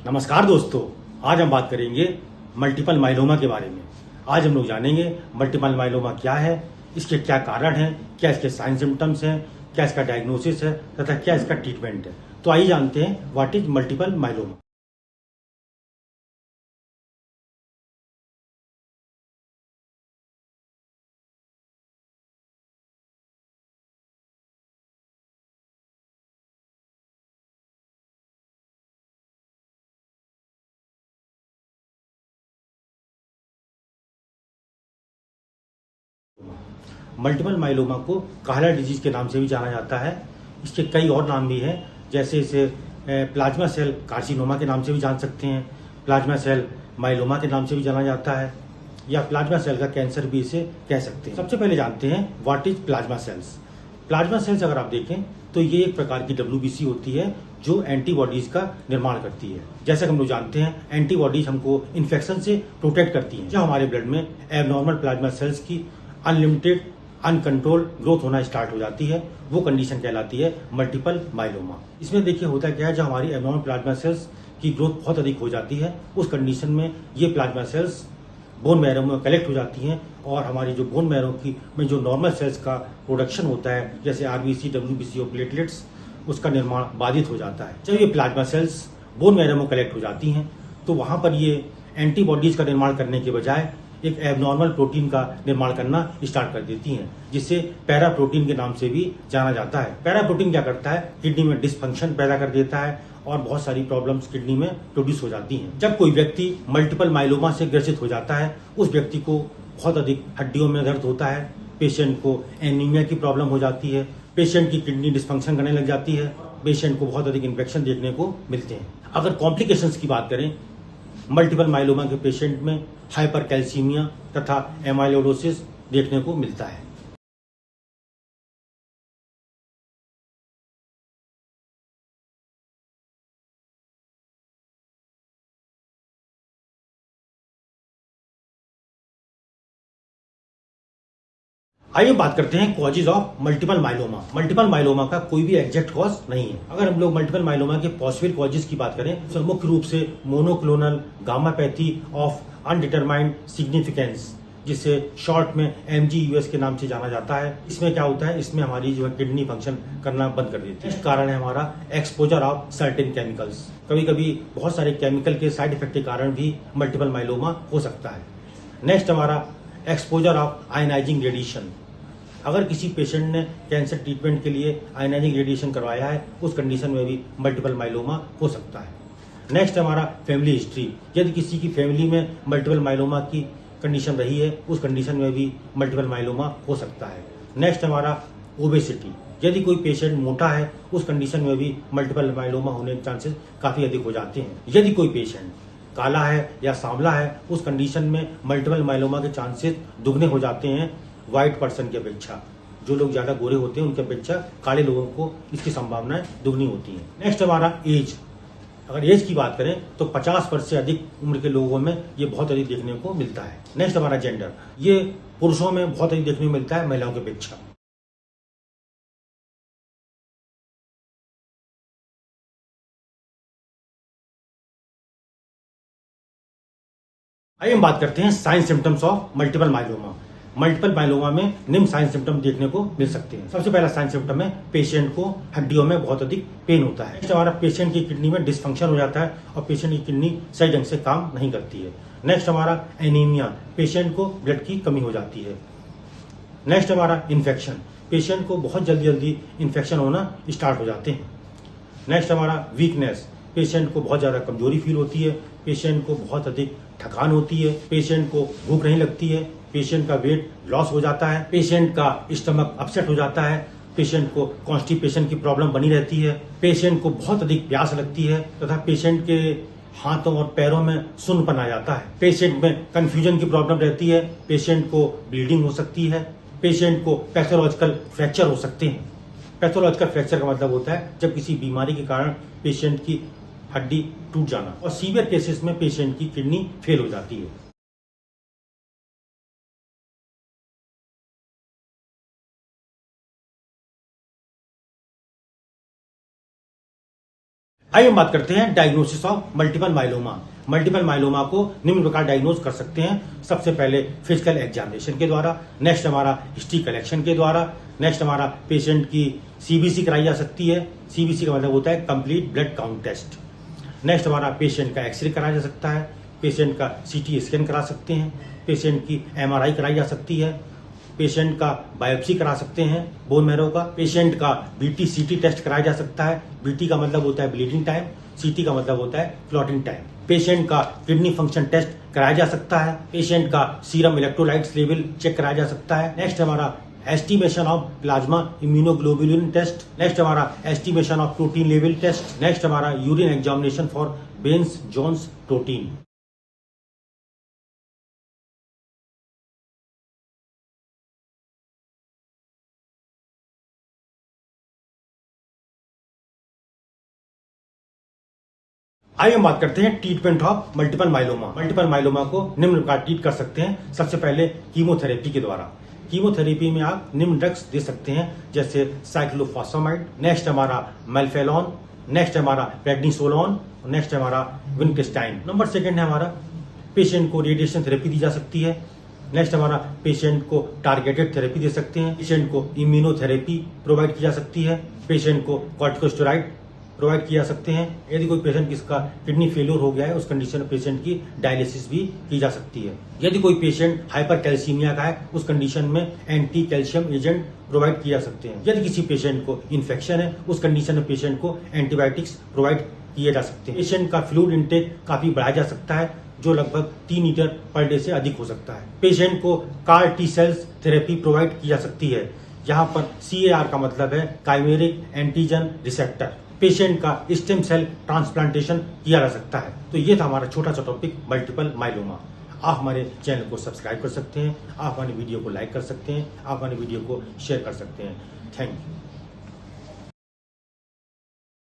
नमस्कार दोस्तों, आज हम बात करेंगे मल्टीपल माइलोमा के बारे में। आज हम लोग जानेंगे मल्टीपल माइलोमा क्या है, इसके क्या कारण हैं, क्या इसके साइन सिम्टम्स हैं, क्या इसका डायग्नोसिस है तथा क्या इसका ट्रीटमेंट है। तो आइए जानते हैं what is multiple myeloma. Multiple myeloma को काला डिजीज के नाम से भी जाना जाता है। इसके कई और नाम भी हैं, जैसे इसे प्लाज्मा सेल कार्सिनोमा के नाम से भी जान सकते हैं, प्लाज्मा सेल माइलोमा के नाम से भी जाना जाता है, या प्लाज्मा सेल का कैंसर भी इसे कह सकते हैं। सबसे पहले जानते हैं what is plasma cells. Plasma cells अगर आप देखें तो ये एक प्रकार की WBC होती है जो एंटीबॉडीज का निर्माण करती है। जैसा कि हम लोग जानते हैं, एंटीबॉडीज हमको इन्फेक्शन से प्रोटेक्ट करती हैं। जब हमारे ब्लड में एबनॉर्मल प्लाज्मा सेल्स की अनलिमिटेड अनकंट्रोल ग्रोथ होना स्टार्ट हो जाती है, वो कंडीशन कहलाती है मल्टीपल माइलोमा। इसमें देखिए होता क्या है, जब हमारी एबनॉर्मल प्लाज्मा सेल्स की ग्रोथ बहुत अधिक हो जाती है, उस कंडीशन में ये प्लाज्मा सेल्स बोन मैरो में कलेक्ट हो जाती हैं और हमारी जो बोन मैरो की में जो नॉर्मल सेल्स का प्रोडक्शन होता है, जैसे RBC, WBC और प्लेटलेट्स, उसका निर्माण बाधित हो जाता है। जब ये प्लाज्मा सेल्स बोन मैरो में कलेक्ट हो जाती हैं तो वहां पर ये एंटीबॉडीज का निर्माण करने के बजाय एक एबनॉर्मल प्रोटीन का निर्माण करना स्टार्ट कर देती हैं, जिसे पैरा प्रोटीन के नाम से भी जाना जाता है। पैरा प्रोटीन क्या करता है, किडनी में डिसफंक्शन पैदा कर देता है और बहुत सारी प्रॉब्लम्स किडनी में प्रोड्यूस हो जाती हैं। जब कोई व्यक्ति मल्टीपल माइलोमा से ग्रसित हो जाता है, उस व्यक्ति को बहुत अधिक हड्डियों में दर्द होता है, पेशेंट को एनीमिया की प्रॉब्लम हो जाती है, पेशेंट की किडनी डिसफंक्शन करने लग जाती है, पेशेंट को बहुत अधिक इन्फेक्शन देखने को मिलते हैं। अगर कॉम्प्लिकेशंस की बात करें, मल्टीपल माइलोमा के पेशेंट में हाइपर कैल्सीमिया तथा एमाइलोडोसिस देखने को मिलता है। आइए बात करते हैं causes of multiple myeloma. Multiple myeloma का कोई भी एग्जैक्ट कॉज नहीं है। अगर हम लोग मल्टीपल माइलोमा के पॉसिबल कॉजेज की बात करें तो मुख्य रूप से मोनोक्लोनल गामापैथी ऑफ अनडिटरमाइंड सिग्निफिकेंस, जिसे शॉर्ट में MGUS के नाम से जाना जाता है। इसमें क्या होता है, इसमें हमारी जो है किडनी फंक्शन करना बंद कर देती है। इस कारण है हमारा एक्सपोजर ऑफ सर्टेन केमिकल्स। कभी कभी बहुत सारे केमिकल के साइड इफेक्ट के कारण भी मल्टीपल माइलोमा हो सकता है। नेक्स्ट हमारा एक्सपोजर ऑफ आयनाइजिंग रेडिएशन। अगर किसी पेशेंट ने कैंसर ट्रीटमेंट के लिए आयनाइजिंग रेडिएशन करवाया है, उस कंडीशन में भी मल्टीपल माइलोमा हो सकता है। नेक्स्ट हमारा फैमिली हिस्ट्री। यदि किसी की फैमिली में मल्टीपल माइलोमा की कंडीशन रही है, उस कंडीशन में भी मल्टीपल माइलोमा हो सकता है। नेक्स्ट हमारा ओबेसिटी। यदि कोई पेशेंट मोटा है, उस कंडीशन में भी मल्टीपल माइलोमा होने के चांसेस काफी अधिक हो जाते हैं। यदि कोई पेशेंट काला है या सांवला है, उस कंडीशन में मल्टीपल माइलोमा के चांसेस दुगने हो जाते हैं व्हाइट पर्सन की अपेक्षा। जो लोग ज्यादा गोरे होते हैं उनकी अपेक्षा काले लोगों को इसकी संभावनाएं दुगनी होती हैं। नेक्स्ट हमारा एज। अगर एज की बात करें तो 50 वर्ष से अधिक उम्र के लोगों में ये बहुत अधिक देखने को मिलता है। नेक्स्ट हमारा जेंडर। ये पुरुषों में बहुत अधिक देखने को मिलता है महिलाओं की अपेक्षा। आइए हम बात करते हैं sign symptoms of multiple myeloma. Multiple myeloma में निम्न साइन सिम्टम देखने को मिल सकते हैं। सबसे पहला साइन सिम्टम है पेशेंट को हड्डियों में बहुत अधिक पेन होता है। नेक्स्ट हमारा पेशेंट की किडनी में डिसफंक्शन हो जाता है और पेशेंट की किडनी सही ढंग से काम नहीं करती है। नेक्स्ट हमारा एनीमिया, पेशेंट को ब्लड की कमी हो जाती है। नेक्स्ट हमारा इन्फेक्शन, पेशेंट को बहुत जल्दी जल्दी इन्फेक्शन होना स्टार्ट हो जाते हैं। नेक्स्ट हमारा वीकनेस, पेशेंट को बहुत ज्यादा कमजोरी फील होती है, पेशेंट को बहुत अधिक थकान होती है, पेशेंट को भूख नहीं लगती है, पेशेंट का वेट लॉस हो जाता है, पेशेंट का स्टमक अपसेट हो जाता है, पेशेंट को कॉन्स्टिपेशन की प्रॉब्लम बनी रहती है, पेशेंट को बहुत अधिक प्यास लगती है तथा पेशेंट के हाथों और पैरों में सुन्नपन आ जाता है, पेशेंट में कंफ्यूजन की प्रॉब्लम रहती है, पेशेंट को ब्लीडिंग हो सकती है, पेशेंट को पैथोलॉजिकल फ्रैक्चर हो सकते हैं। पैथोलॉजिकल फ्रैक्चर का मतलब होता है जब किसी बीमारी के कारण पेशेंट की हड्डी टूट जाना, और सीवियर केसेस में पेशेंट की किडनी फेल हो जाती है। आइए हम बात करते हैं diagnosis of multiple myeloma. Multiple myeloma को निम्न प्रकार डायग्नोज कर सकते हैं। सबसे पहले फिजिकल एग्जामिनेशन के द्वारा, नेक्स्ट हमारा हिस्ट्री कलेक्शन के द्वारा, नेक्स्ट हमारा पेशेंट की सीबीसी कराई जा सकती है। सीबीसी का मतलब होता है complete blood count test. Next हमारा पेशेंट का एक्सरे कराया जा सकता है, पेशेंट का सीटी स्कैन करा सकते हैं, पेशेंट की एमआरआई कराई जा सकती है, पेशेंट का बायोप्सी करा सकते हैं बोन मैरो का, पेशेंट का बीटी सीटी टेस्ट कराया जा सकता है। बीटी का मतलब होता है ब्लीडिंग टाइम, सीटी का मतलब होता है क्लॉटिंग टाइम। पेशेंट का किडनी फंक्शन टेस्ट कराया जा सकता है, पेशेंट का सीरम इलेक्ट्रोलाइट्स लेवल चेक कराया जा सकता है। नेक्स्ट हमारा estimation of plasma immunoglobulin test, next हमारा estimation of protein level test, next हमारा urine examination for Bence Jones protein. आइए हम बात करते हैं treatment of multiple myeloma. Multiple myeloma को निम्न प्रकार ट्रीट कर सकते हैं। सबसे पहले कीमोथेरेपी के द्वारा। कीमोथेरेपी में आप निम्न ड्रग्स दे सकते हैं, जैसे साइक्लोफॉस्फामाइड, नेक्स्ट हमारा मेल्फेलॉन, नेक्स्ट हमारा प्रेडनिसोलोन, नेक्स्ट हमारा विनक्रिस्टाइन। नंबर सेकंड है हमारा पेशेंट को रेडिएशन थेरेपी दी जा सकती है। नेक्स्ट हमारा पेशेंट को टारगेटेड थेरेपी दे सकते हैं, पेशेंट को इम्यूनोथेरेपी प्रोवाइड की जा सकती है, पेशेंट को कॉर्टिकोस्टेरॉइड प्रोवाइड किया सकते हैं। यदि कोई पेशेंट किसका किडनी फेलियर हो गया है, उस कंडीशन में पेशेंट की डायलिसिस भी की जा सकती है। यदि कोई पेशेंट हाइपर कैल्सीमिया का है, उस कंडीशन में एंटी कैल्शियम एजेंट प्रोवाइड किए जा सकते हैं। यदि किसी पेशेंट को इन्फेक्शन है, उस कंडीशन में पेशेंट को एंटीबायोटिक्स प्रोवाइड किए जा सकते हैं। पेशेंट का फ्लूइड इंटेक काफी बढ़ाया जा सकता है, जो लगभग 3 लीटर पर डे से अधिक हो सकता है। पेशेंट को car T cells therapy provide की जा सकती है। यहाँ पर CAR का मतलब है काइमेरिक एंटीजन रिसेप्टर। पेशेंट का स्टेम सेल ट्रांसप्लांटेशन किया जा सकता है। तो ये था हमारा छोटा सा टॉपिक मल्टीपल माइलोमा। आप हमारे चैनल को सब्सक्राइब कर सकते हैं, आप हमारे वीडियो को लाइक कर सकते हैं, आप हमारे वीडियो को शेयर कर सकते हैं। Thank you.